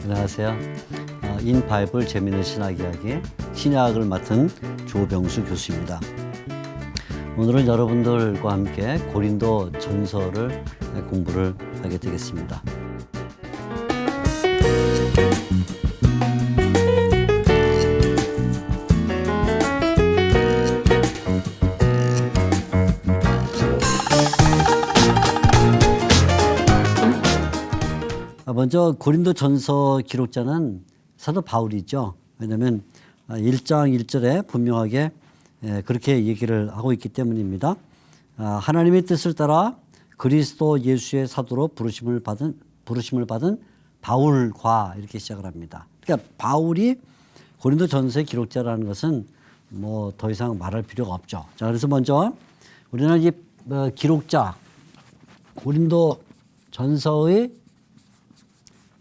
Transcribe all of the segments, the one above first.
안녕하세요. 인바이블 재미있는 신학 이야기 신약을 맡은 조병수 교수입니다. 오늘은 여러분들과 함께 고린도 전서를 공부를 하게 되겠습니다. 먼저 고린도 전서 기록자는 사도 바울이죠. 왜냐하면 1장 1절에 분명하게 그렇게 얘기를 하고 있기 때문입니다. 하나님의 뜻을 따라 그리스도 예수의 사도로 부르심을 받은 바울과 이렇게 시작을 합니다. 그러니까 바울이 고린도 전서의 기록자라는 것은 뭐 더 이상 말할 필요가 없죠. 자, 그래서 먼저 우리는 이 기록자 고린도 전서의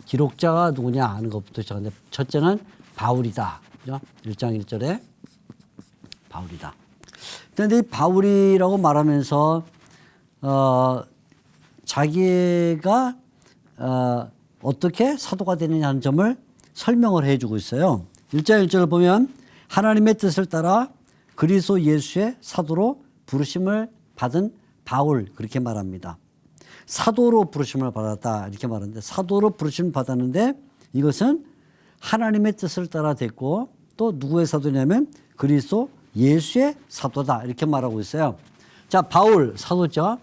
기록자가 누구냐 하는 것부터 시작하는데 첫째는 바울이다. 그죠? 1장 1절에 바울이다. 그런데 이 바울이라고 말하면서 자기가 어떻게 사도가 되느냐 하는 점을 설명을 해주고 있어요. 1장 1절을 보면 하나님의 뜻을 따라 그리스도 예수의 사도로 부르심을 받은 바울 그렇게 말합니다. 사도로 부르심을 받았다 이렇게 말하는데 사도로 부르심을 받았는데 이것은 하나님의 뜻을 따라 됐고 또 누구의 사도냐면 그리스도 예수의 사도다 이렇게 말하고 있어요. 자, 바울 사도죠.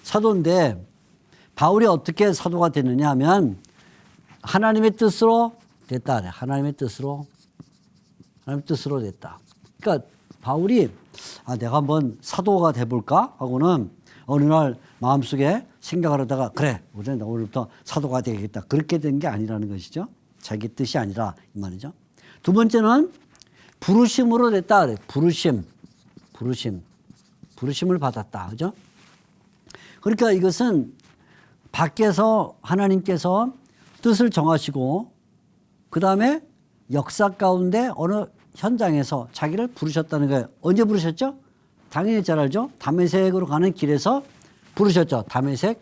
사도인데 바울이 어떻게 사도가 되느냐 하면 하나님의 뜻으로 됐다. 하나님의 뜻으로 됐다. 그러니까 바울이 내가 한번 사도가 돼볼까 하고는 어느 날 마음속에 생각을 하다가 그래 우리는 오늘부터 사도가 되겠다 그렇게 된 게 아니라는 것이죠. 자기 뜻이 아니라 이 말이죠. 두 번째는 부르심으로 됐다. 그래. 부르심을 받았다. 그죠? 그러니까 이것은 밖에서 하나님께서 뜻을 정하시고 그 다음에 역사 가운데 어느 현장에서 자기를 부르셨다는 거예요. 언제 부르셨죠? 당연히 잘 알죠. 다메섹으로 가는 길에서 부르셨죠. 다메섹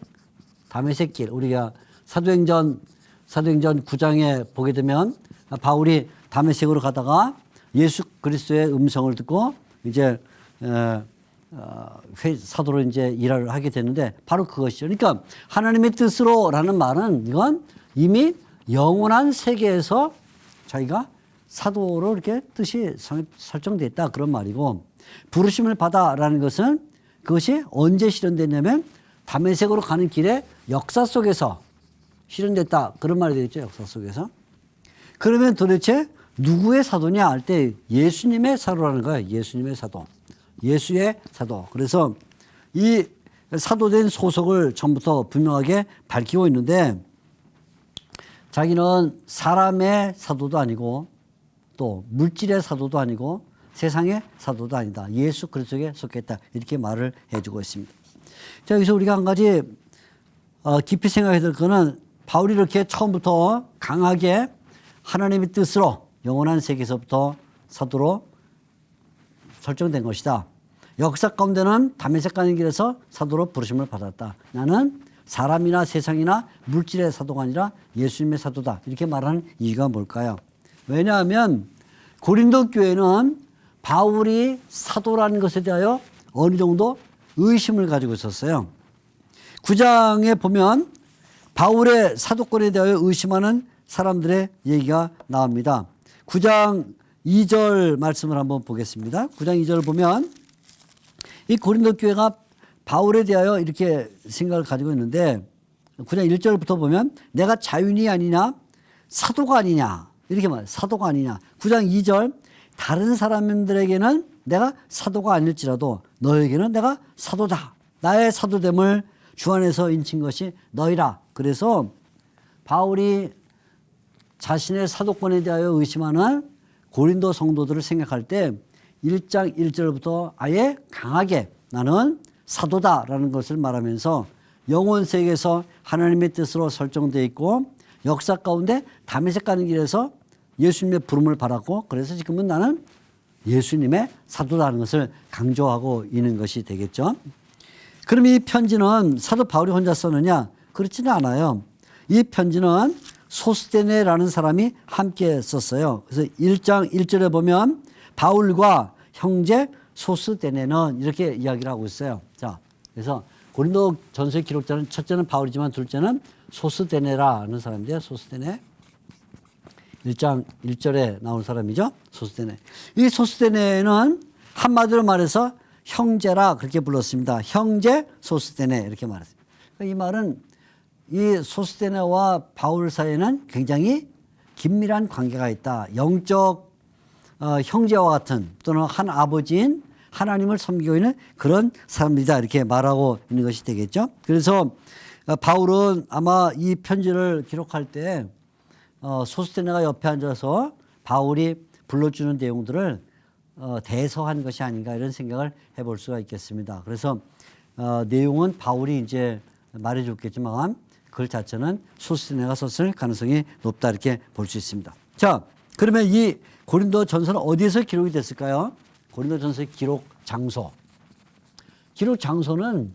길. 우리가 사도행전 9장에 보게 되면 바울이 다메섹으로 가다가 예수 그리스도의 음성을 듣고 이제 사도로 이제 일을 하게 되는데 바로 그것이죠. 그러니까 하나님의 뜻으로라는 말은 이건 이미 영원한 세계에서 자기가 사도로 이렇게 뜻이 설정되어 있다 그런 말이고 부르심을 받아라는 것은 그것이 언제 실현됐냐면 다메섹으로 가는 길에 역사 속에서 실현됐다 그런 말이 되겠죠. 역사 속에서. 그러면 도대체 누구의 사도냐 할 때 예수님의 사도라는 거예요. 예수님의 사도. 예수의 사도. 그래서 이 사도된 소속을 처음부터 분명하게 밝히고 있는데 자기는 사람의 사도도 아니고 또 물질의 사도도 아니고 세상의 사도도 아니다. 예수 그리스도에 속했다. 이렇게 말을 해주고 있습니다. 자, 여기서 우리가 한 가지 깊이 생각해야 될 거는 바울이 이렇게 처음부터 강하게 하나님의 뜻으로 영원한 세계에서부터 사도로 설정된 것이다. 역사 가운데는 다메섹 가는 길에서 사도로 부르심을 받았다. 나는 사람이나 세상이나 물질의 사도가 아니라 예수님의 사도다. 이렇게 말하는 이유가 뭘까요? 왜냐하면 고린도 교회는 바울이 사도라는 것에 대하여 어느 정도 의심을 가지고 있었어요. 9장에 보면 바울의 사도권에 대하여 의심하는 사람들의 얘기가 나옵니다. 9장 2절 말씀을 한번 보겠습니다. 9장 2절을 보면 이 고린도 교회가 바울에 대하여 이렇게 생각을 가지고 있는데 9장 1절부터 보면 내가 자윤이 아니냐 사도가 아니냐 이렇게 말해요. 사도가 아니냐. 9장 2절 다른 사람들에게는 내가 사도가 아닐지라도 너에게는 내가 사도다. 나의 사도됨을 주 안에서 인친 것이 너희라. 그래서 바울이 자신의 사도권에 대하여 의심하는 고린도 성도들을 생각할 때 1장 1절부터 아예 강하게 나는 사도다라는 것을 말하면서 영혼 세계에서 하나님의 뜻으로 설정되어 있고 역사 가운데 다메섹 가는 길에서 예수님의 부름을 받았고 그래서 지금은 나는 예수님의 사도라는 것을 강조하고 있는 것이 되겠죠. 그럼 이 편지는 사도 바울이 혼자 썼느냐? 그렇지는 않아요. 이 편지는 소스테네라는 사람이 함께 썼어요. 그래서 1장 1절에 보면 바울과 형제 소스테네는 이렇게 이야기를 하고 있어요. 자, 그래서 고린도 전서의 기록자는 첫째는 바울이지만 둘째는 소스테네라는 사람인데요. 소스테네. 1장 1절에 나온 사람이죠. 소스테네. 이 소스테네는 한마디로 말해서 형제라 그렇게 불렀습니다. 형제 소스테네 이렇게 말했습니다. 이 말은 이 소스테네와 바울 사이에는 굉장히 긴밀한 관계가 있다. 영적 형제와 같은 또는 한 아버지인 하나님을 섬기고 있는 그런 사람이다. 이렇게 말하고 있는 것이 되겠죠. 그래서 바울은 아마 이 편지를 기록할 때 소스테네가 옆에 앉아서 바울이 불러주는 내용들을 대서한 것이 아닌가 이런 생각을 해볼 수가 있겠습니다. 그래서 내용은 바울이 이제 말해줬겠지만 글 자체는 소스테네가 썼을 가능성이 높다 이렇게 볼 수 있습니다. 자, 그러면 이 고린도 전서는 어디에서 기록이 됐을까요? 고린도 전서의 기록 장소. 기록 장소는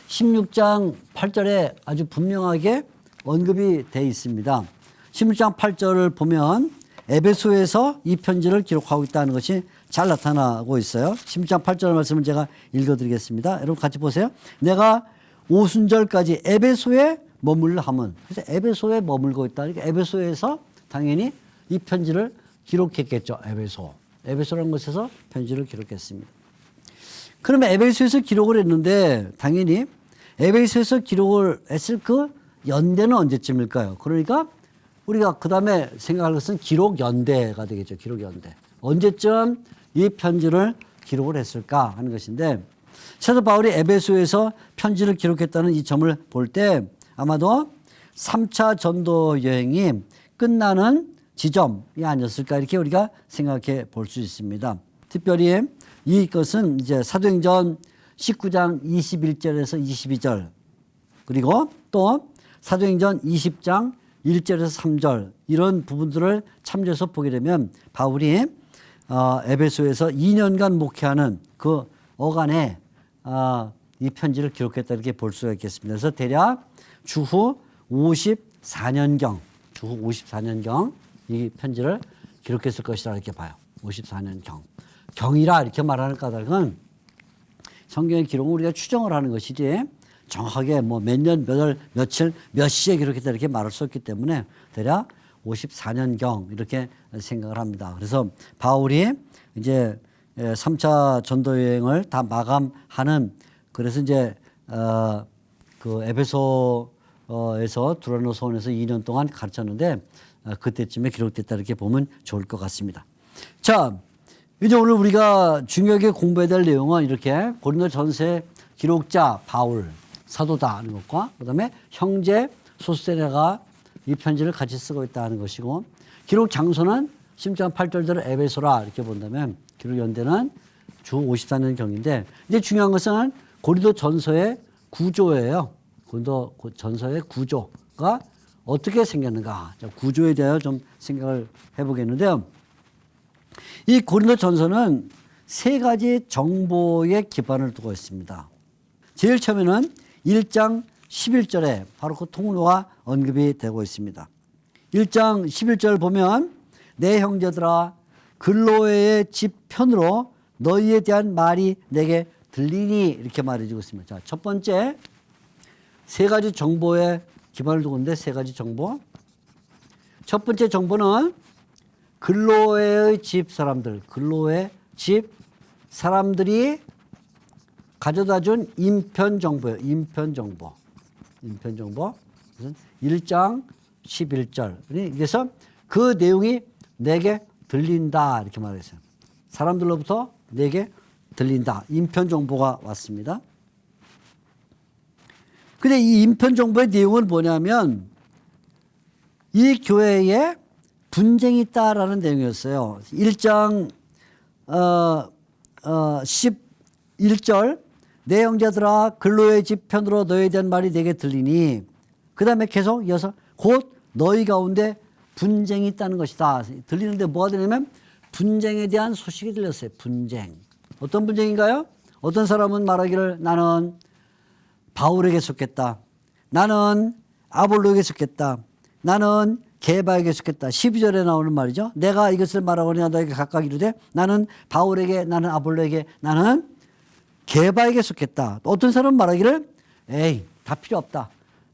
16장 8절에 아주 분명하게 언급이 되어 있습니다. 16장 8절을 보면 에베소에서 이 편지를 기록하고 있다는 것이 잘 나타나고 있어요. 16장 8절 말씀을 제가 읽어드리겠습니다. 여러분 같이 보세요. 내가 오순절까지 에베소에 머물러 함은. 그래서 에베소에 머물고 있다. 그러니까 에베소에서 당연히 이 편지를 기록했겠죠. 에베소라는 곳에서 편지를 기록했습니다. 그러면 에베소에서 기록을 했는데 당연히 에베소에서 기록을 했을 그 연대는 언제쯤일까요? 그러니까 우리가 그 다음에 생각할 것은 기록 연대가 되겠죠. 기록 연대. 언제쯤 이 편지를 기록을 했을까 하는 것인데 사도 바울이 에베소에서 편지를 기록했다는 이 점을 볼 때 아마도 3차 전도 여행이 끝나는 지점이 아니었을까 이렇게 우리가 생각해 볼 수 있습니다. 특별히 이것은 이제 사도행전 19장 21절에서 22절 그리고 또 사도행전 20장 1절에서 3절 이런 부분들을 참조해서 보게 되면 바울이 에베소에서 2년간 목회하는 그 어간에 이 편지를 기록했다 이렇게 볼 수가 있겠습니다. 그래서 대략 주후 54년경 이 편지를 기록했을 것이라 이렇게 봐요. 54년경. 경이라 이렇게 말하는 까닭은 성경의 기록은 우리가 추정을 하는 것이지 정확하게 뭐 몇 년, 몇 월, 며칠, 몇 시에 기록했다 이렇게 말할 수 없기 때문에 대략 54년경 이렇게 생각을 합니다. 그래서 바울이 이제 3차 전도 여행을 다 마감하는 그래서 이제 그 에베소에서 두라노소원에서 2년 동안 가르쳤는데 그때쯤에 기록됐다 이렇게 보면 좋을 것 같습니다. 자, 이제 오늘 우리가 중요하게 공부해야 될 내용은 이렇게 고린도 전서의 기록자 바울 사도다 하는 것과 그다음에 형제 소스테네가 이 편지를 같이 쓰고 있다는 것이고 기록 장소는 16장 8절대로 에베소라 이렇게 본다면 기록 연대는 주 54년경인데 이제 중요한 것은 고린도 전서의 구조예요. 고린도 전서의 구조가 어떻게 생겼는가. 구조에 대하여 좀 생각을 해보겠는데요. 이 고린도 전서는 세 가지 정보의 기반을 두고 있습니다. 제일 처음에는 1장 11절에 바로 그 통로가 언급이 되고 있습니다. 1장 11절 보면 내 형제들아 글로에의 집 편으로 너희에 대한 말이 내게 들리니 이렇게 말해주고 있습니다. 자, 첫 번째 세 가지 정보에 기반을 두고 있는데 세 가지 정보. 첫 번째 정보는 글로에의 집 사람들, 글로의 집 사람들이 가져다 준 인편 정보예요. 인편 정보. 1장 11절. 그래서 그 내용이 내게 들린다 이렇게 말했어요. 사람들로부터 내게 들린다. 인편 정보가 왔습니다. 근데 이 인편 정보의 내용은 뭐냐면 이 교회에 분쟁이 있다라는 내용이었어요. 1장 11절 내 형제들아 근로의 집 편으로 너희에 대한 말이 내게 들리니 그 다음에 계속 이어서 곧 너희 가운데 분쟁이 있다는 것이다. 들리는데 뭐가 들리냐면 분쟁에 대한 소식이 들렸어요. 분쟁. 어떤 분쟁인가요? 어떤 사람은 말하기를 나는 바울에게 속했다. 나는 아볼로에게 속했다. 나는 게바에게 속했다. 12절에 나오는 말이죠. 내가 이것을 말하거니 너에게 각각 이르되 나는 바울에게 나는 아볼로에게 나는 게바에게 속했다. 어떤 사람은 말하기를 에이 다 필요 없다.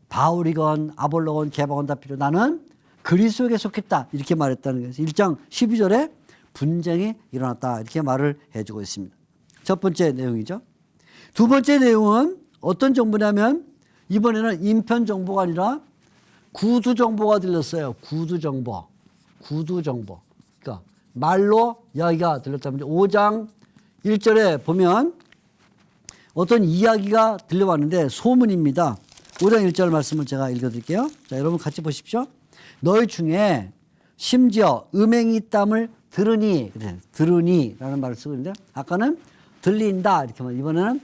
바울이건 아볼로건 게바건 다 필요. 나는 그리스도에게 속했다. 이렇게 말했다는 거예요. 1장 12절에 분쟁이 일어났다. 이렇게 말을 해주고 있습니다. 첫 번째 내용이죠. 두 번째 내용은 어떤 정보냐면 이번에는 인편 정보가 아니라 구두 정보가 들렸어요. 구두 정보. 구두 정보. 그러니까 말로 이야기가 들렸다면 5장 1절에 보면 어떤 이야기가 들려왔는데 소문입니다. 5장 1절 말씀을 제가 읽어드릴게요. 자, 여러분 같이 보십시오. 너희 중에 심지어 음행이 있담을 들으니, 들으니라는 말을 쓰고 있는데 아까는 들린다 이렇게 말. 이번에는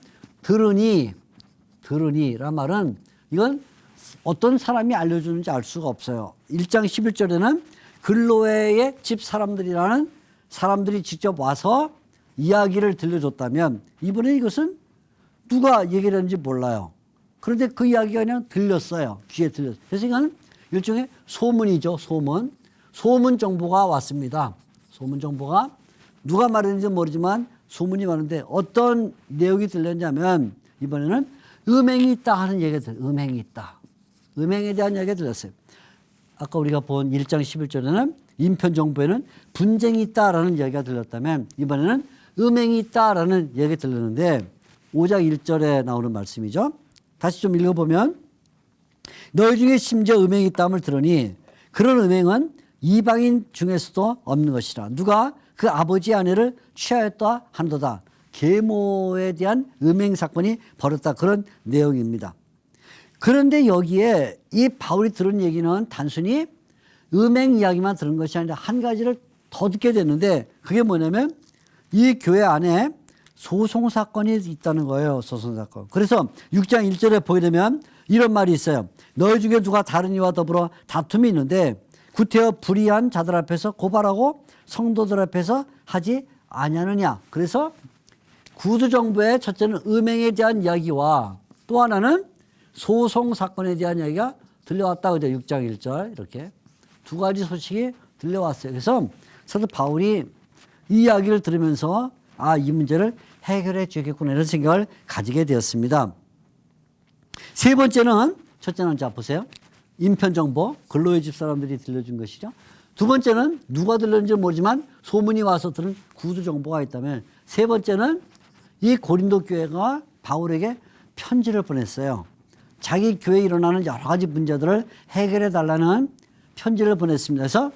들으니라는 말은 이건 어떤 사람이 알려주는지 알 수가 없어요. 1장 11절에는 근로회의 집 사람들이라는 사람들이 직접 와서 이야기를 들려줬다면 이번에 이것은 누가 얘기를 했는지 몰라요. 그런데 그 이야기가 그냥 들렸어요. 귀에 들렸어요. 그래서 이건 일종의 소문이죠. 소문. 소문 정보가 왔습니다. 소문 정보가 누가 말했는지 모르지만 소문이 많은데 어떤 내용이 들렸냐면 이번에는 음행이 있다 하는 얘기가 들려요. 음행이 있다. 음행에 대한 이야기가 들렸어요. 아까 우리가 본 1장 11절에는 인편 정보에는 분쟁이 있다라는 이야기가 들렸다면 이번에는 음행이 있다라는 이야기가 들렸는데 5장 1절에 나오는 말씀이죠. 다시 좀 읽어보면 너희 중에 심지어 음행이 있다함을 들으니 그런 음행은 이방인 중에서도 없는 것이라. 누가 그 아버지 아내를 취하였다 한도다. 계모에 대한 음행 사건이 벌어졌다. 그런 내용입니다. 그런데 여기에 이 바울이 들은 얘기는 단순히 음행 이야기만 들은 것이 아니라 한 가지를 더 듣게 됐는데 그게 뭐냐면 이 교회 안에 소송 사건이 있다는 거예요. 소송 사건. 그래서 6장 1절에 보게 되면 이런 말이 있어요. 너희 중에 누가 다른 이와 더불어 다툼이 있는데 구태여 불의한 자들 앞에서 고발하고 성도들 앞에서 하지 아니하느냐. 그래서 구두정보의 첫째는 음행에 대한 이야기와 또 하나는 소송 사건에 대한 이야기가 들려왔다. 그죠? 6장 1절 이렇게 두 가지 소식이 들려왔어요. 그래서 사도 바울이 이 이야기를 들으면서 아, 이 문제를 해결해 주겠구나 이런 생각을 가지게 되었습니다. 세 번째는 첫째는 자 보세요. 인편 정보, 근로의 집 사람들이 들려준 것이죠. 두 번째는 누가 들렸는지 모르지만 소문이 와서 들은 구두 정보가 있다면 세 번째는 이 고린도 교회가 바울에게 편지를 보냈어요. 자기 교회에 일어나는 여러 가지 문제들을 해결해 달라는 편지를 보냈습니다. 그래서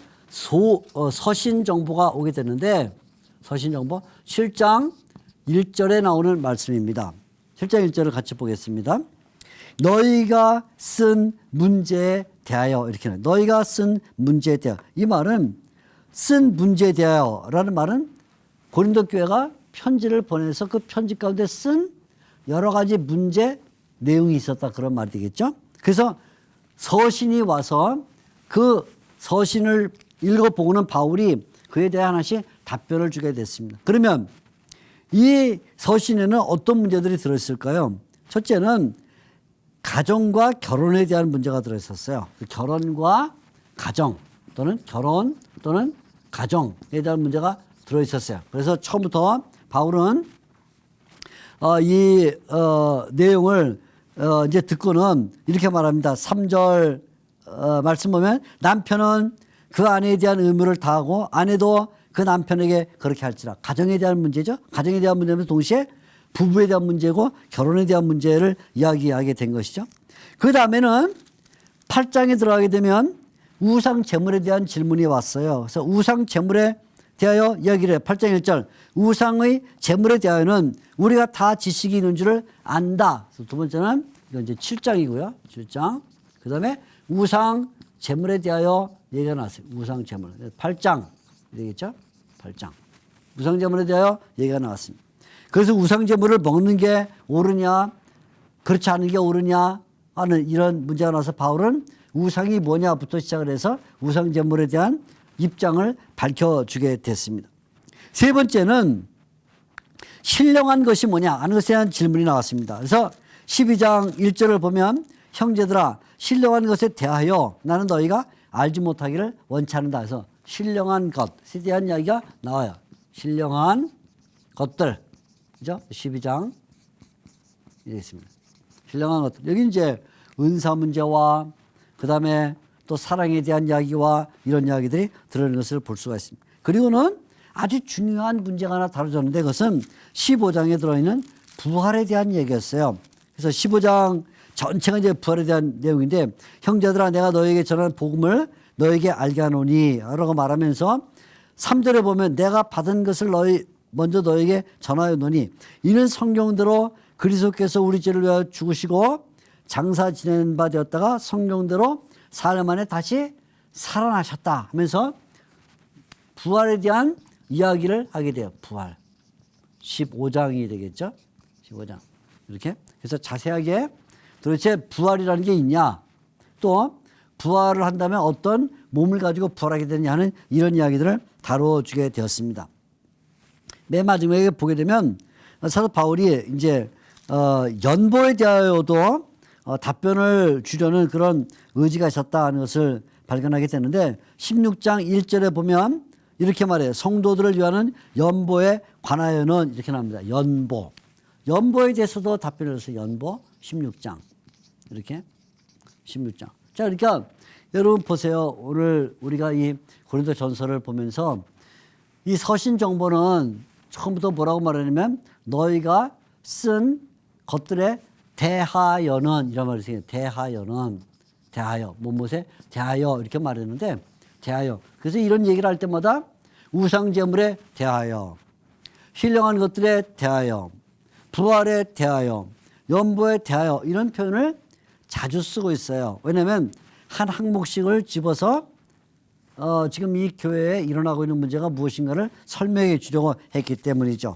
서신 정보가 오게 되는데 서신 정보 7장 1절에 나오는 말씀입니다. 7장 1절을 같이 보겠습니다. 너희가 쓴 문제에 대하여 이렇게 나와요. 너희가 쓴 문제에 대하여. 이 말은 쓴 문제에 대하여라는 말은 고린도 교회가 편지를 보내서 그 편지 가운데 쓴 여러 가지 문제 내용이 있었다 그런 말이 되겠죠. 그래서 서신이 와서 그 서신을 읽어보고는 바울이 그에 대해 하나씩 답변을 주게 됐습니다. 그러면 이 서신에는 어떤 문제들이 들어있을까요? 첫째는 가정과 결혼에 대한 문제가 들어있었어요. 결혼과 가정 또는 결혼 또는 가정에 대한 문제가 들어있었어요. 그래서 처음부터 바울은 이 내용을 이제 듣고는 이렇게 말합니다. 3절 말씀 보면 남편은 그 아내에 대한 의무를 다하고 아내도 그 남편에게 그렇게 할지라. 가정에 대한 문제죠. 가정에 대한 문제는 동시에 부부에 대한 문제고 결혼에 대한 문제를 이야기하게 된 것이죠. 그 다음에는 8장에 들어가게 되면 우상 제물에 대한 질문이 왔어요. 그래서 우상 제물에 대하여 이야기를 해요. 8장 1절 우상의 제물에 대하여는 우리가 다 지식이 있는 줄을 안다. 그래서 두 번째는 이건 이제 7장이고요. 7장. 그 다음에 우상 제물에 대하여 얘기가 나왔어요. 우상 제물. 8장 되겠죠? 8장. 우상 제물에 대하여 얘기가 나왔습니다. 그래서 우상 제물을 먹는 게 옳으냐, 그렇지 않은 게 옳으냐 하는 이런 문제가 나서 바울은 우상이 뭐냐부터 시작을 해서 우상 제물에 대한 입장을 밝혀주게 됐습니다. 세 번째는 신령한 것이 뭐냐 하는 것에 대한 질문이 나왔습니다. 그래서 12장 1절을 보면 형제들아 신령한 것에 대하여 나는 너희가 알지 못하기를 원치 않는다. 그래서 신령한 것에 대한 이야기가 나와요. 신령한 것들. 그죠? 12장 이렇게 있습니다. 신령한 것들. 여기 이제 은사 문제와 그 다음에 또 사랑에 대한 이야기와 이런 이야기들이 들어있는 것을 볼 수가 있습니다. 그리고는 아주 중요한 문제가 하나 다뤄졌는데 그것은 15장에 들어있는 부활에 대한 얘기였어요. 그래서 15장 전체가 이제 부활에 대한 내용인데 형제들아 내가 너에게 전하는 복음을 너에게 알게 하노니 라고 말하면서 3절에 보면 내가 받은 것을 먼저 너에게 전하였노니 이는 성경대로 그리스도께서 우리 죄를 위하여 죽으시고 장사 지낸 바 되었다가 성경대로 사흘 만에 다시 살아나셨다 하면서 부활에 대한 이야기를 하게 돼요. 부활. 15장이 되겠죠. 15장. 이렇게. 그래서 자세하게 도대체 부활이라는 게 있냐 또 부활을 한다면 어떤 몸을 가지고 부활하게 되느냐 하는 이런 이야기들을 다뤄주게 되었습니다. 맨 마지막에 보게 되면 사도 바울이 이제 연보에 대하여도 답변을 주려는 그런 의지가 있었다는 것을 발견하게 되는데 16장 1절에 보면 이렇게 말해요. 성도들을 위하는 연보에 관하여는 이렇게 나옵니다. 연보. 연보에 대해서도 답변을 해서 연보 16장. 이렇게 16장. 자, 그러니까 여러분 보세요. 오늘 우리가 이 고린도 전서를 보면서 이 서신 정보는 처음부터 뭐라고 말하냐면 너희가 쓴 것들에 대하여는 이런 말이 있어요. 대하여는 대하여 무엇에 대하여 이렇게 말했는데 대하여. 그래서 이런 얘기를 할 때마다 우상제물에 대하여 신령한 것들에 대하여 부활에 대하여 연보에 대하여 이런 표현을 자주 쓰고 있어요. 왜냐하면 한 항목씩을 집어서 지금 이 교회에 일어나고 있는 문제가 무엇인가를 설명해 주려고 했기 때문이죠.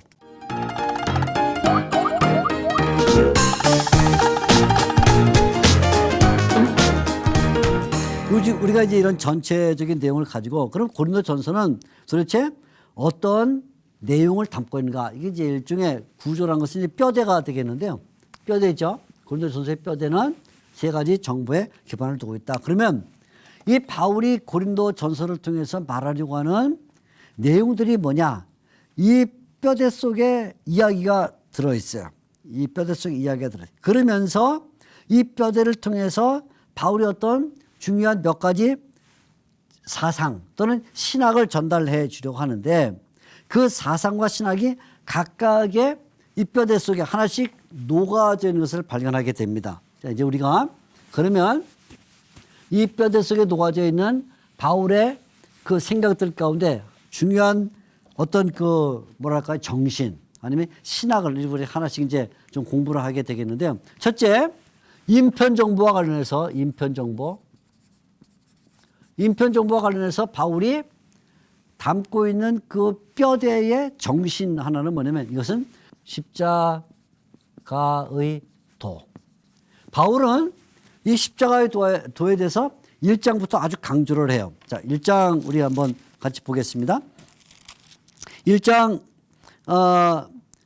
우리가 이제 이런 전체적인 내용을 가지고 그럼 고린도 전서는 도대체 어떤 내용을 담고 있는가? 이게 이제 일종의 구조라는 것은 이제 뼈대가 되겠는데요. 뼈대죠. 고린도 전서의 뼈대는 세 가지 정보에 기반을 두고 있다. 그러면 이 바울이 고린도 전서를 통해서 말하려고 하는 내용들이 뭐냐? 이 뼈대 속에 이야기가 들어있어요. 이 뼈대 속에 이야기가 들어있어요. 그러면서 이 뼈대를 통해서 바울이 어떤 중요한 몇 가지 사상 또는 신학을 전달해 주려고 하는데 그 사상과 신학이 각각의 이 뼈대 속에 하나씩 녹아져 있는 것을 발견하게 됩니다. 자, 이제 우리가 그러면 이 뼈대 속에 녹아져 있는 바울의 그 생각들 가운데 중요한 어떤 그 뭐랄까 정신 아니면 신학을 우리 하나씩 이제 좀 공부를 하게 되겠는데요. 첫째, 인편 정보와 관련해서 인편 정보와 관련해서 바울이 담고 있는 그 뼈대의 정신 하나는 뭐냐면 이것은 십자가의 도. 바울은 이 십자가의 도에 대해서 1장부터 아주 강조를 해요. 자, 1장 우리 한번 같이 보겠습니다. 1장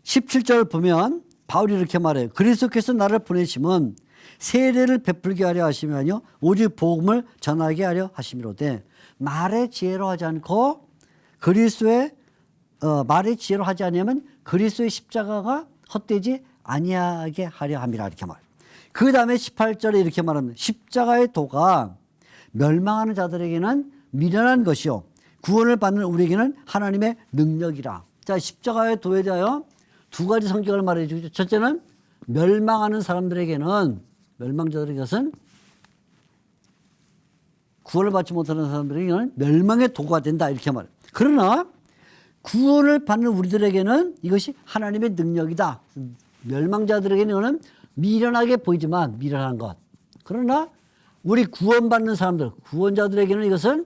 17절 보면 바울이 이렇게 말해요. 그리스도께서 나를 보내심은 세례를 베풀게 하려 하심이 아니요 오직 복음을 전하게 하려 하심이로되 말의 지혜로 하지 않고 그리스도의 말의 지혜로 하지 않으면 그리스도의 십자가가 헛되지 아니하게 하려 함이라 이렇게 말해요. 그 다음에 18절에 이렇게 말합니다. 십자가의 도가 멸망하는 자들에게는 미련한 것이요 구원을 받는 우리에게는 하나님의 능력이라. 자, 십자가의 도에 대하여 두 가지 성격을 말해 주죠. 첫째는 멸망하는 사람들에게는 멸망자들의 것은 구원을 받지 못하는 사람들에게는 멸망의 도가 된다 이렇게 말해요. 그러나 구원을 받는 우리들에게는 이것이 하나님의 능력이다. 멸망자들에게는 미련하게 보이지만 미련한 것. 그러나 우리 구원받는 사람들, 구원자들에게는 이것은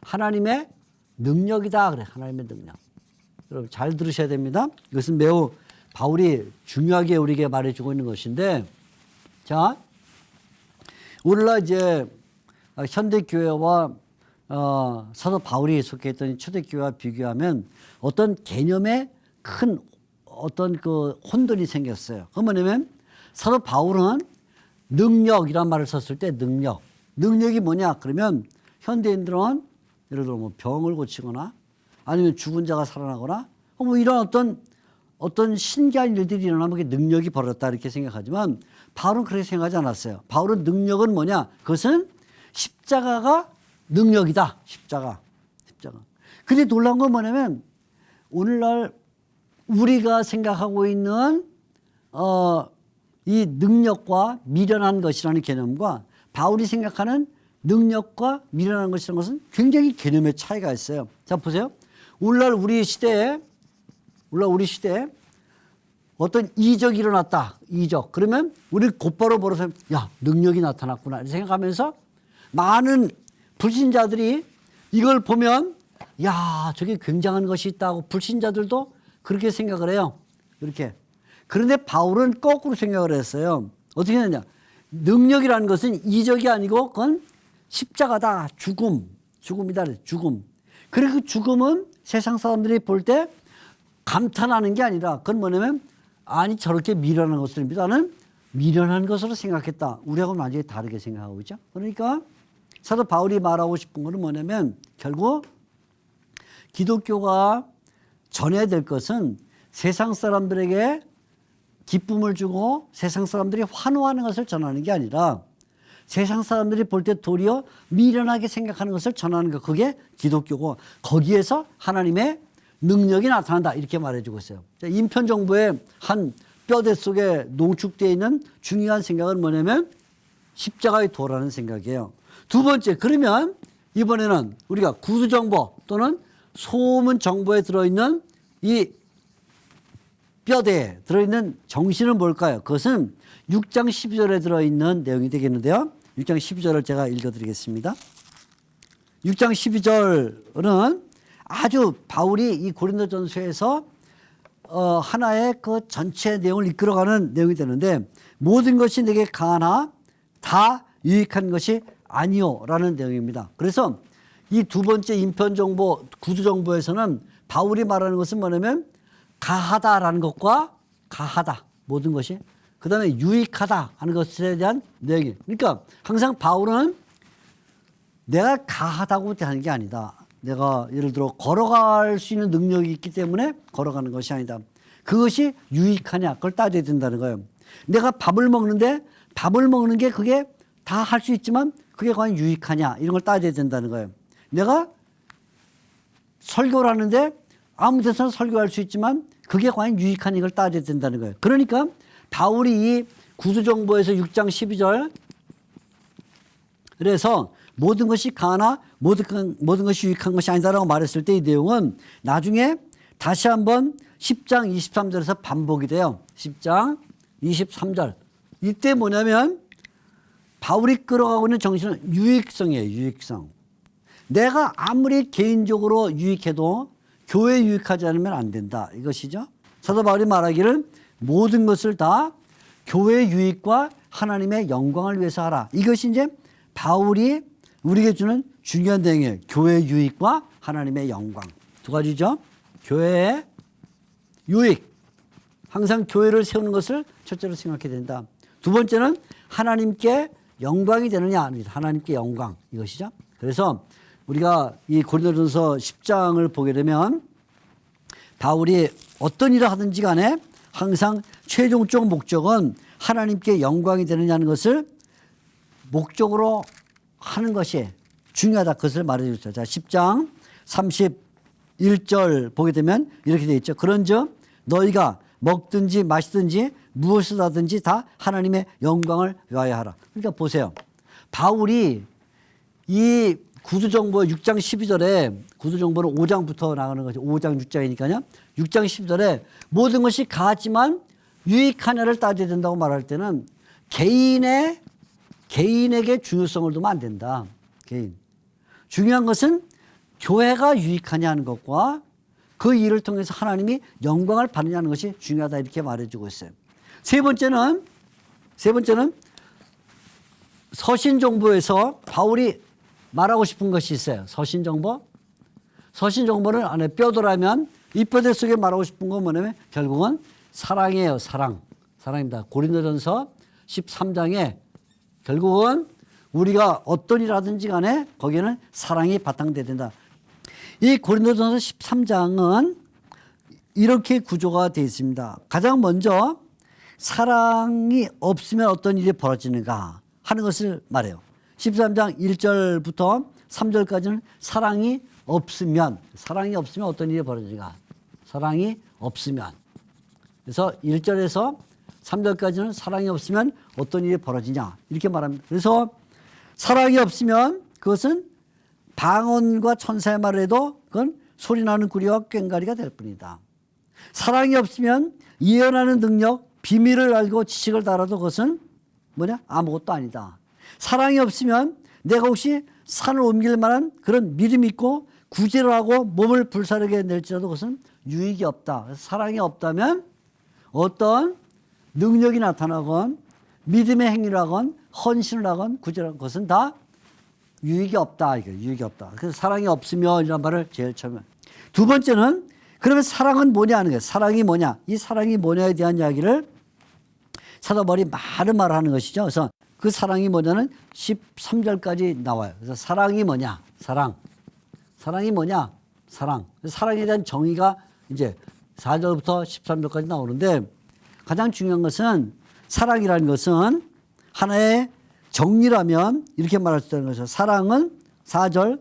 하나님의 능력이다. 그래, 하나님의 능력. 여러분 잘 들으셔야 됩니다. 이것은 매우 바울이 중요하게 우리에게 말해주고 있는 것인데, 자, 오늘날 이제 현대교회와 사도 바울이 속해있던 초대교회와 비교하면 어떤 개념에 큰 어떤 그 혼돈이 생겼어요. 그 뭐냐면 사도 바울은 능력이란 말을 썼을 때 능력이 뭐냐? 그러면 현대인들은 예를 들어 뭐 병을 고치거나 아니면 죽은 자가 살아나거나 뭐 이런 어떤 신기한 일들이 일어나면 그게 능력이 벌어졌다 이렇게 생각하지만 바울은 그렇게 생각하지 않았어요. 바울은 능력은 뭐냐? 그것은 십자가가 능력이다. 십자가. 근데 놀라운 건 뭐냐면 오늘날 우리가 생각하고 있는 이 능력과 미련한 것이라는 개념과 바울이 생각하는 능력과 미련한 것이라는 것은 굉장히 개념의 차이가 있어요. 자, 보세요. 오늘날 우리 시대에 어떤 이적이 일어났다. 이적. 그러면 우리 곧바로 벌어서 야, 능력이 나타났구나. 이렇게 생각하면서 많은 불신자들이 이걸 보면 야, 저게 굉장한 것이 있다고 불신자들도 그렇게 생각을 해요. 이렇게. 그런데 바울은 거꾸로 생각을 했어요. 어떻게 했느냐. 능력이라는 것은 이적이 아니고 그건 십자가다. 죽음이다. 죽음. 그리고 그 죽음은 세상 사람들이 볼 때 감탄하는 게 아니라 그건 뭐냐면 아니 저렇게 미련한 것을 나는 미련한 것으로 생각했다. 우리하고는 완전히 다르게 생각하고 있죠. 그러니까 사도 바울이 말하고 싶은 것은 뭐냐면 결국 기독교가 전해야 될 것은 세상 사람들에게 기쁨을 주고 세상 사람들이 환호하는 것을 전하는 게 아니라 세상 사람들이 볼 때 도리어 미련하게 생각하는 것을 전하는 것. 그게 기독교고 거기에서 하나님의 능력이 나타난다. 이렇게 말해주고 있어요. 인편정보의 한 뼈대 속에 농축되어 있는 중요한 생각은 뭐냐면 십자가의 도라는 생각이에요. 두 번째, 그러면 이번에는 우리가 구두정보 또는 소문 정보에 들어있는 이 뼈대에 들어있는 정신은 뭘까요? 그것은 6장 12절에 들어있는 내용이 되겠는데요. 6장 12절을 제가 읽어드리겠습니다. 6장 12절은 아주 바울이 이 고린도전서에서 하나의 그 전체 내용을 이끌어가는 내용이 되는데 모든 것이 내게 가나 다 유익한 것이 아니오라는 내용입니다. 그래서 이 두 번째 인편정보, 구두정보에서는 바울이 말하는 것은 뭐냐면 가하다라는 것과 가하다 모든 것이 그 다음에 유익하다 하는 것에 대한 내용이. 그러니까 항상 바울은 내가 가하다고 하는 게 아니다. 내가 예를 들어 걸어갈 수 있는 능력이 있기 때문에 걸어가는 것이 아니다. 그것이 유익하냐 그걸 따져야 된다는 거예요. 내가 밥을 먹는데 밥을 먹는 게 그게 다 할 수 있지만 그게 과연 유익하냐 이런 걸 따져야 된다는 거예요. 내가 설교를 하는데 아무 데서나 설교할 수 있지만 그게 과연 유익한 이걸 따져야 된다는 거예요. 그러니까 바울이 이 구두정보에서 6장 12절 그래서 모든 것이 가나 모든 것이 유익한 것이 아니다라고 말했을 때 이 내용은 나중에 다시 한번 10장 23절에서 반복이 돼요. 10장 23절. 이때 뭐냐면 바울이 끌어가고 있는 정신은 유익성이에요. 유익성. 내가 아무리 개인적으로 유익해도 교회에 유익하지 않으면 안 된다. 이것이죠. 사도 바울이 말하기를 모든 것을 다 교회의 유익과 하나님의 영광을 위해서 하라. 이것이 이제 바울이 우리에게 주는 중요한 내용이에요. 교회의 유익과 하나님의 영광. 두 가지죠. 교회의 유익. 항상 교회를 세우는 것을 첫째로 생각해야 된다. 두 번째는 하나님께 영광이 되느냐. 하나님께 영광. 이것이죠. 그래서 우리가 이 고린도전서 10장을 보게 되면 바울이 어떤 일을 하든지 간에 항상 최종적 목적은 하나님께 영광이 되느냐는 것을 목적으로 하는 것이 중요하다. 그것을 말해주세요. 자, 10장 31절 보게 되면 이렇게 되어 있죠. 그런즉 너희가 먹든지 마시든지 무엇을 하든지 다 하나님의 영광을 위하여 하라. 그러니까 보세요. 바울이 이 구두정보 6장 12절에 구두정보는 5장부터 나가는 거죠. 5장 6장이니까요. 6장 12절에 모든 것이 가하지만 유익하냐를 따져야 된다고 말할 때는 개인의 개인에게 중요성을 두면 안 된다. 개인. 중요한 것은 교회가 유익하냐 하는 것과 그 일을 통해서 하나님이 영광을 받느냐는 것이 중요하다 이렇게 말해주고 있어요. 세 번째는 서신정보에서 바울이 말하고 싶은 것이 있어요. 서신정보. 서신정보는 안에 뼈도라면 이 뼈대 속에 말하고 싶은 건 뭐냐면 결국은 사랑이에요. 사랑입니다. 고린도전서 13장에 결국은 우리가 어떤 일 하든지 간에 거기에는 사랑이 바탕돼야 된다. 이 고린도전서 13장은 이렇게 구조가 되어 있습니다. 가장 먼저 사랑이 없으면 어떤 일이 벌어지는가 하는 것을 말해요. 13장 1절부터 3절까지는 사랑이 없으면 어떤 일이 벌어지는가. 사랑이 없으면. 그래서 1절에서 3절까지는 사랑이 없으면 어떤 일이 벌어지냐 이렇게 말합니다. 그래서 사랑이 없으면 그것은 방언과 천사의 말을 해도 그건 소리나는 구리와 꽹과리가 될 뿐이다. 사랑이 없으면 예언하는 능력, 비밀을 알고 지식을 달아도 그것은 뭐냐? 아무것도 아니다. 사랑이 없으면 내가 혹시 산을 옮길 만한 그런 믿음이 있고 구제를 하고 몸을 불사르게 낼지라도 그것은 유익이 없다. 사랑이 없다면 어떤 능력이 나타나건 믿음의 행위를 하건 헌신을 하건 구제를 하건 그것은 다 유익이 없다. 이거 유익이 없다. 그래서 사랑이 없으면 이런 말을 제일 처음에. 두 번째는 그러면 사랑은 뭐냐 하는 거예요. 사랑이 뭐냐. 이 사랑이 뭐냐에 대한 이야기를 사도 바울이 많은 말을 하는 것이죠. 그래서 그 사랑이 뭐냐는 13절까지 나와요. 그래서 사랑이 뭐냐. 사랑이 뭐냐. 사랑에 대한 정의가 이제 4절부터 13절까지 나오는데 가장 중요한 것은 사랑이라는 것은 하나의 정리라면 이렇게 말할 수 있다는 거죠. 사랑은 4절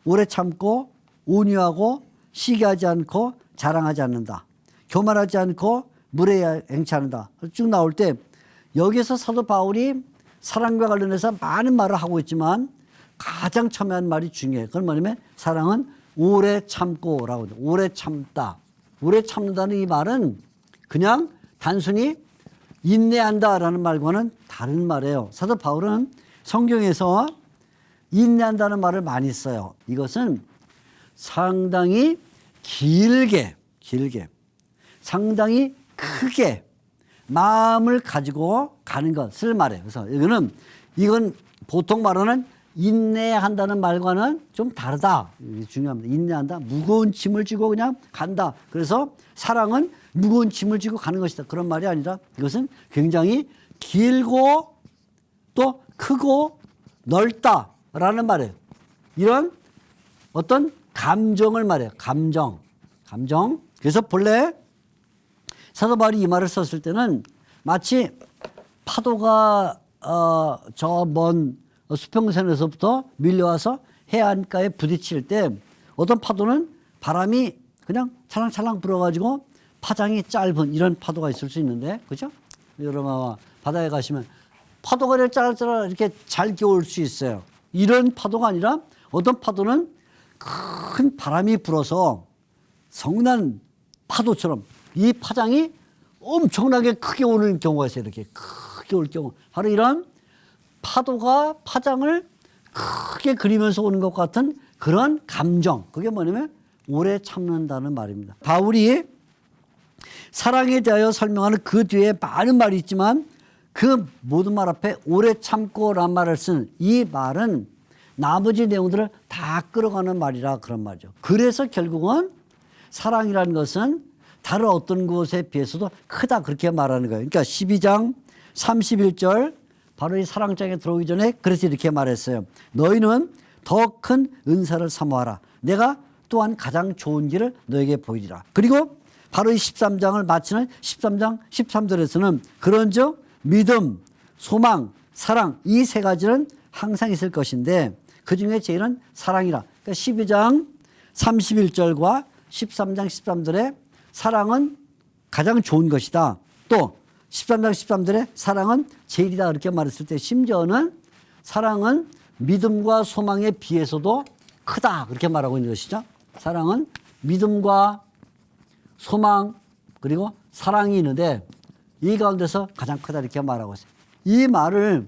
오래 참고 온유하고 시기하지 않고 자랑하지 않는다. 교만하지 않고 무례히 행치하는다. 쭉 나올 때 여기서 사도 바울이 사랑과 관련해서 많은 말을 하고 있지만 가장 처음에 한 말이 중요해요. 그건 뭐냐면 사랑은 오래 참고라고. 오래 참다. 오래 참는다는 이 말은 그냥 단순히 인내한다라는 말과는 다른 말이에요. 사도 바울은 성경에서 인내한다는 말을 많이 써요. 이것은 상당히 길게 상당히 크게 마음을 가지고 가는 것을 말해요. 그래서 이건 보통 말하는 인내한다는 말과는 좀 다르다. 중요합니다. 인내한다. 무거운 짐을 지고 그냥 간다. 그래서 사랑은 무거운 짐을 지고 가는 것이다. 그런 말이 아니라 이것은 굉장히 길고 또 크고 넓다라는 말이에요. 이런 어떤 감정을 말해요. 감정. 그래서 본래 사도 바울이 이 말을 썼을 때는 마치 파도가 저 먼 수평선에서부터 밀려와서 해안가에 부딪힐 때 어떤 파도는 바람이 그냥 찰랑찰랑 불어가지고 파장이 짧은 이런 파도가 있을 수 있는데, 그죠? 여러분 바다에 가시면 파도가 이렇게 짜라짜라 이렇게 잘 겨울 수 있어요. 이런 파도가 아니라 어떤 파도는 큰 바람이 불어서 성난 파도처럼 이 파장이 엄청나게 크게 오는 경우가 있어요. 이렇게 크게 올 경우. 바로 이런 파도가 파장을 크게 그리면서 오는 것 같은 그런 감정. 그게 뭐냐면 오래 참는다는 말입니다. 바울이 사랑에 대하여 설명하는 그 뒤에 많은 말이 있지만 그 모든 말 앞에 오래 참고란 말을 쓴 이 말은 나머지 내용들을 다 끌어가는 말이라 그런 말이죠. 그래서 결국은 사랑이라는 것은 다른 어떤 것에 비해서도 크다 그렇게 말하는 거예요. 그러니까 12장 31절 바로 이 사랑장에 들어오기 전에 그래서 이렇게 말했어요. 너희는 더 큰 은사를 사모하라. 내가 또한 가장 좋은 길을 너에게 보이리라. 그리고 바로 이 13장을 마치는 13장 13절에서는 그런즉 믿음, 소망, 사랑 이 세 가지는 항상 있을 것인데 그중에 제일은 사랑이라. 그러니까 12장 31절과 13장 13절에 사랑은 가장 좋은 것이다. 또 13장 13절에 사랑은 제일이다 그렇게 말했을 때 심지어는 사랑은 믿음과 소망에 비해서도 크다 그렇게 말하고 있는 것이죠. 사랑은 믿음과 소망 그리고 사랑이 있는데 이 가운데서 가장 크다 이렇게 말하고 있어요. 이 말을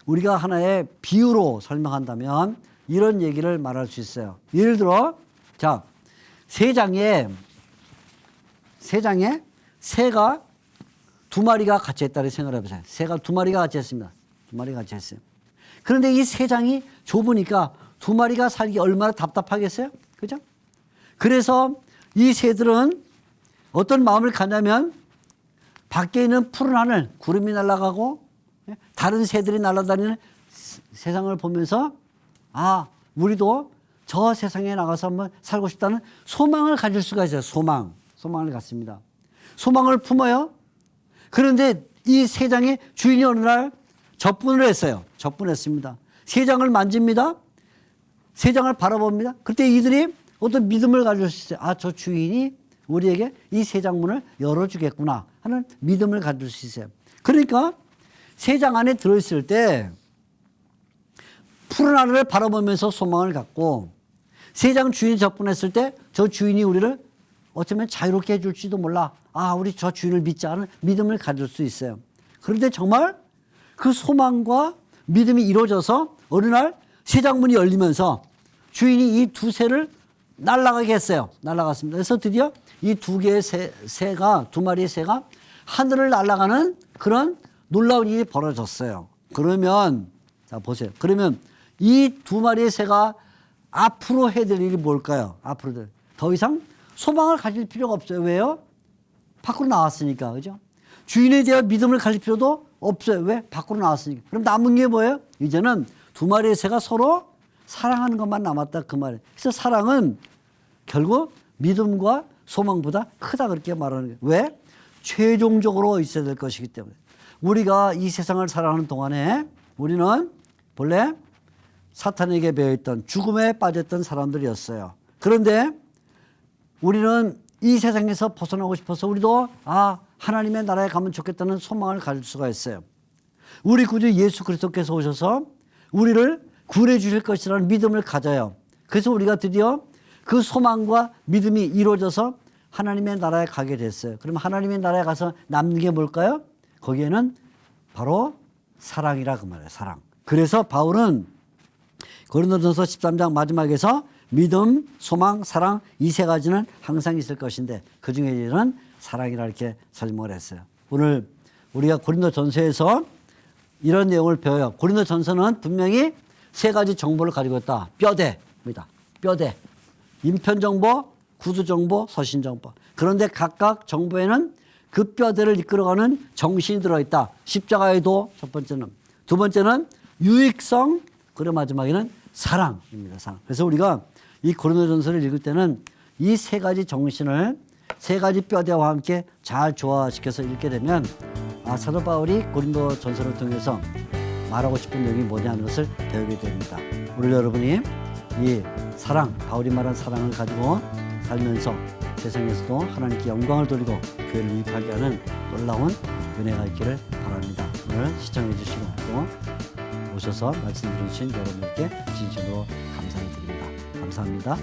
우리가 하나의 비유로 설명한다면 이런 얘기를 말할 수 있어요. 예를 들어, 자, 세 장에 새가 두 마리가 같이 했다고 생각해 보세요. 새가 두 마리가 같이 했습니다. 두 마리가 같이 했어요. 그런데 이 세 장이 좁으니까 두 마리가 살기 얼마나 답답하겠어요? 그죠? 그래서 이 새들은 어떤 마음을 갖냐면 밖에 있는 푸른 하늘, 구름이 날아가고 다른 새들이 날아다니는 세상을 보면서 아, 우리도 저 세상에 나가서 한번 살고 싶다는 소망을 가질 수가 있어요. 소망을 갖습니다. 소망을 품어요. 그런데 이 세 장의 주인이 어느 날 접근을 했어요. 접근했습니다. 세 장을 만집니다. 세 장을 바라봅니다. 그때 이들이 어떤 믿음을 가질 수 있어요. 아, 저 주인이 우리에게 이 세 장 문을 열어주겠구나 하는 믿음을 가질 수 있어요. 그러니까 세 장 안에 들어있을 때 푸른 하늘을 바라보면서 소망을 갖고 세 장 주인이 접근했을 때 저 주인이 우리를 어쩌면 자유롭게 해줄지도 몰라. 아, 우리 저 주인을 믿자 하는 믿음을 가질 수 있어요. 그런데 정말 그 소망과 믿음이 이루어져서 어느 날 세 장 문이 열리면서 주인이 이 두 새를 날아가게 했어요. 날아갔습니다. 그래서 드디어 이 두 개의 두 마리의 새가 하늘을 날아가는 그런 놀라운 일이 벌어졌어요. 그러면, 자, 보세요. 그러면 이 두 마리의 새가 앞으로 해야 될 일이 뭘까요? 앞으로 더 이상 소망을 가질 필요가 없어요. 왜요? 밖으로 나왔으니까. 그죠? 주인에 대한 믿음을 가질 필요도 없어요. 왜? 밖으로 나왔으니까. 그럼 남은 게 뭐예요? 이제는 두 마리의 새가 서로 사랑하는 것만 남았다. 그 말이에요. 그래서 사랑은 결국 믿음과 소망보다 크다 그렇게 말하는 거예요. 왜? 최종적으로 있어야 될 것이기 때문에. 우리가 이 세상을 살아가는 동안에 우리는 본래 사탄에게 배어있던 죽음에 빠졌던 사람들이었어요. 그런데 우리는 이 세상에서 벗어나고 싶어서 우리도 하나님의 나라에 가면 좋겠다는 소망을 가질 수가 있어요. 우리 구주 예수 그리스도께서 오셔서 우리를 구원해 주실 것이라는 믿음을 가져요. 그래서 우리가 드디어 그 소망과 믿음이 이루어져서 하나님의 나라에 가게 됐어요. 그럼 하나님의 나라에 가서 남는 게 뭘까요? 거기에는 바로 사랑이라 그 말이에요. 사랑. 그래서 바울은 고린도전서 13장 마지막에서 믿음, 소망, 사랑 이 세 가지는 항상 있을 것인데 그중에 이제는 사랑이라 이렇게 설명을 했어요. 오늘 우리가 고린도전서에서 이런 내용을 배워요. 고린도전서는 분명히 세 가지 정보를 가지고 있다. 뼈대입니다. 뼈대. 인편정보, 구두정보, 서신정보. 그런데 각각 정보에는 그 뼈대를 이끌어가는 정신이 들어있다. 십자가의 도 첫 번째는. 두 번째는 유익성, 그리고 마지막에는 사랑입니다. 사랑. 그래서 우리가 이 고린도전서를 읽을 때는 이 세 가지 정신을 세 가지 뼈대와 함께 잘 조화시켜서 읽게 되면 사도 바울이 고린도전서를 통해서 말하고 싶은 내용이 뭐냐는 것을 배우게 됩니다. 오늘 여러분이 이 사랑, 바울이 말한 사랑을 가지고 살면서 세상에서도 하나님께 영광을 돌리고 교회를 유익하게 하는 놀라운 은혜가 있기를 바랍니다. 오늘 시청해 주시고 또 오셔서 말씀 들으신 여러분께 진심으로 감사를 드립니다. 감사합니다.